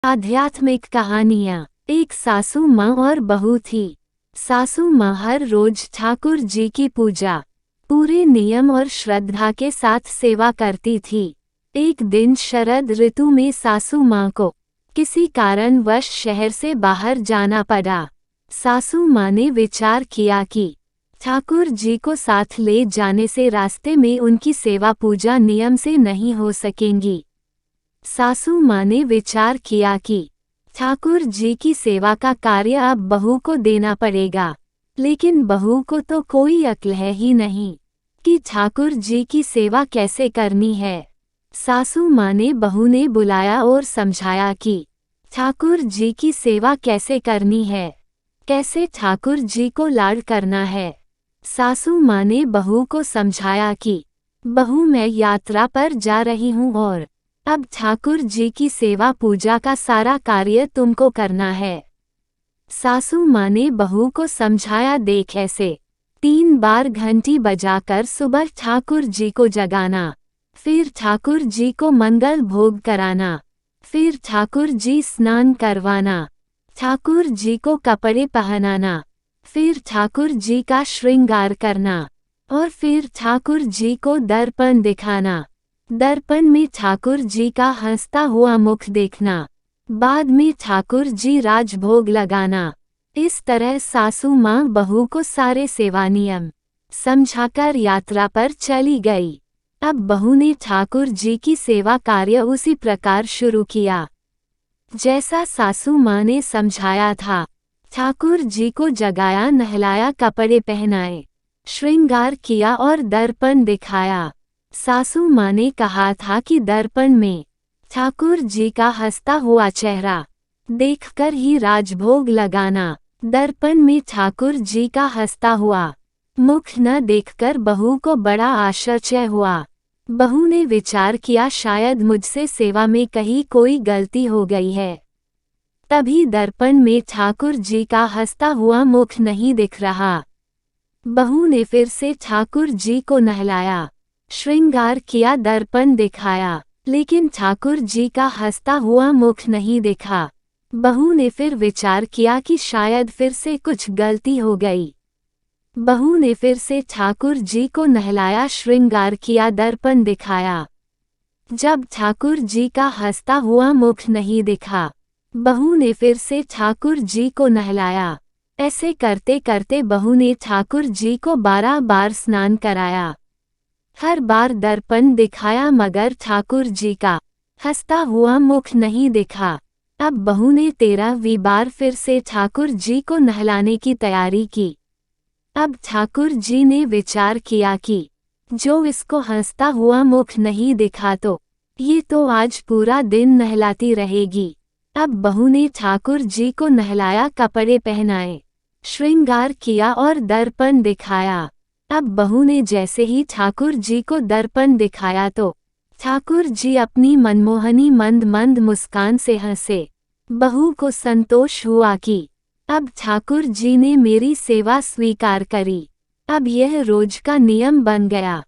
आध्यात्मिक कहानियाँ। एक सासू माँ और बहू थी। सासू माँ हर रोज ठाकुर जी की पूजा पूरे नियम और श्रद्धा के साथ सेवा करती थी। एक दिन शरद ऋतु में सासू माँ को किसी कारणवश शहर से बाहर जाना पड़ा। सासू माँ ने विचार किया कि ठाकुर जी को साथ ले जाने से रास्ते में उनकी सेवा पूजा नियम से नहीं हो सकेंगी। सासू माँ ने विचार किया कि ठाकुर जी की सेवा का कार्य अब बहू को देना पड़ेगा, लेकिन बहू को तो कोई अक्ल है ही नहीं कि ठाकुर जी की सेवा कैसे करनी है। सासू माँ ने बहू ने बुलाया और समझाया कि ठाकुर जी की सेवा कैसे करनी है, कैसे ठाकुर जी को लाड करना है। सासू माँ ने बहू को समझाया कि बहू, मैं यात्रा पर जा रही हूँ और अब ठाकुर जी की सेवा पूजा का सारा कार्य तुमको करना है। सासू माँ ने बहू को समझाया, देख ऐसे 3 बार घंटी बजाकर सुबह ठाकुर जी को जगाना, फिर ठाकुर जी को मंगल भोग कराना, फिर ठाकुर जी स्नान करवाना, ठाकुर जी को कपड़े पहनाना, फिर ठाकुर जी का श्रृंगार करना और फिर ठाकुर जी को दर्पण दिखाना। दर्पण में ठाकुर जी का हंसता हुआ मुख देखना, बाद में ठाकुर जी राजभोग लगाना। इस तरह सासू माँ बहू को सारे सेवा नियम समझाकर यात्रा पर चली गई। अब बहू ने ठाकुर जी की सेवा कार्य उसी प्रकार शुरू किया जैसा सासू माँ ने समझाया था। ठाकुर जी को जगाया, नहलाया, कपड़े पहनाए, श्रृंगार किया और दर्पण दिखाया। सासू माँ ने कहा था कि दर्पण में ठाकुर जी का हंसता हुआ चेहरा देखकर ही राजभोग लगाना, दर्पण में ठाकुर जी का हंसता हुआ मुख न देखकर बहू को बड़ा आश्चर्य हुआ। बहू ने विचार किया, शायद मुझसे सेवा में कहीं कोई गलती हो गई है, तभी दर्पण में ठाकुर जी का हंसता हुआ मुख नहीं दिख रहा। बहू ने फिर से ठाकुर जी को नहलाया, श्रृंगार किया, दर्पण दिखाया, लेकिन ठाकुर जी का हंसता हुआ मुख नहीं दिखा। बहू ने फिर विचार किया कि शायद फिर से कुछ गलती हो गई। बहू ने फिर से ठाकुर जी को नहलाया, श्रृंगार किया, दर्पण दिखाया। जब ठाकुर जी का हंसता हुआ मुख नहीं दिखा, बहू ने फिर से ठाकुर जी को नहलाया। ऐसे करते करते बहू ने ठाकुर जी को 12 बार स्नान कराया। हर बार दर्पण दिखाया मगर ठाकुर जी का हंसता हुआ मुख नहीं दिखा। अब बहू ने 13वीं बार फिर से ठाकुर जी को नहलाने की तैयारी की। अब ठाकुर जी ने विचार किया कि जो इसको हंसता हुआ मुख नहीं दिखा तो ये तो आज पूरा दिन नहलाती रहेगी। अब बहू ने ठाकुर जी को नहलाया, कपड़े पहनाए, श्रृंगार किया और दर्पण दिखाया। अब बहू ने जैसे ही ठाकुर जी को दर्पण दिखाया तो ठाकुर जी अपनी मनमोहनी मंद मंद मुस्कान से हंसे। बहू को संतोष हुआ कि अब ठाकुर जी ने मेरी सेवा स्वीकार करी। अब यह रोज का नियम बन गया।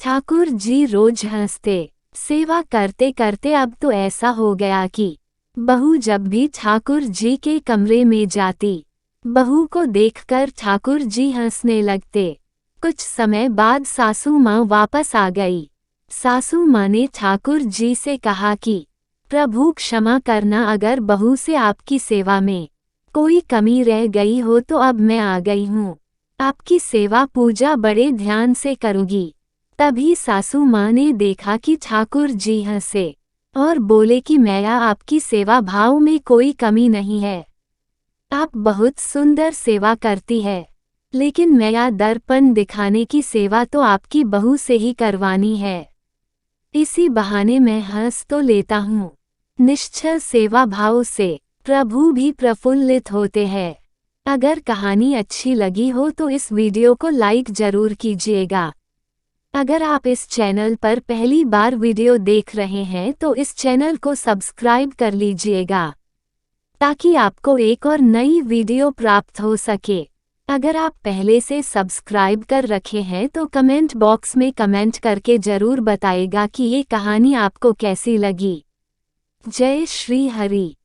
ठाकुर जी रोज हंसते, सेवा करते करते अब तो ऐसा हो गया कि बहू जब भी ठाकुर जी के कमरे में जाती, बहू को देखकर ठाकुर जी हंसने लगते। कुछ समय बाद सासू माँ वापस आ गई। सासू माँ ने ठाकुर जी से कहा कि प्रभु क्षमा करना, अगर बहू से आपकी सेवा में कोई कमी रह गई हो तो अब मैं आ गई हूँ, आपकी सेवा पूजा बड़े ध्यान से करूँगी। तभी सासू माँ ने देखा कि ठाकुर जी हंसे और बोले कि मैया, आपकी सेवा भाव में कोई कमी नहीं है, आप बहुत सुंदर सेवा करती है, लेकिन मैया दर्पण दिखाने की सेवा तो आपकी बहू से ही करवानी है। इसी बहाने मैं हंस तो लेता हूँ। निश्चल सेवा भाव से प्रभु भी प्रफुल्लित होते हैं। अगर कहानी अच्छी लगी हो तो इस वीडियो को लाइक जरूर कीजिएगा। अगर आप इस चैनल पर पहली बार वीडियो देख रहे हैं तो इस चैनल को सब्सक्राइब कर लीजिएगा ताकि आपको एक और नई वीडियो प्राप्त हो सके। अगर आप पहले से सब्सक्राइब कर रखे हैं तो कमेंट बॉक्स में कमेंट करके जरूर बताइएगा कि ये कहानी आपको कैसी लगी। जय श्री हरि।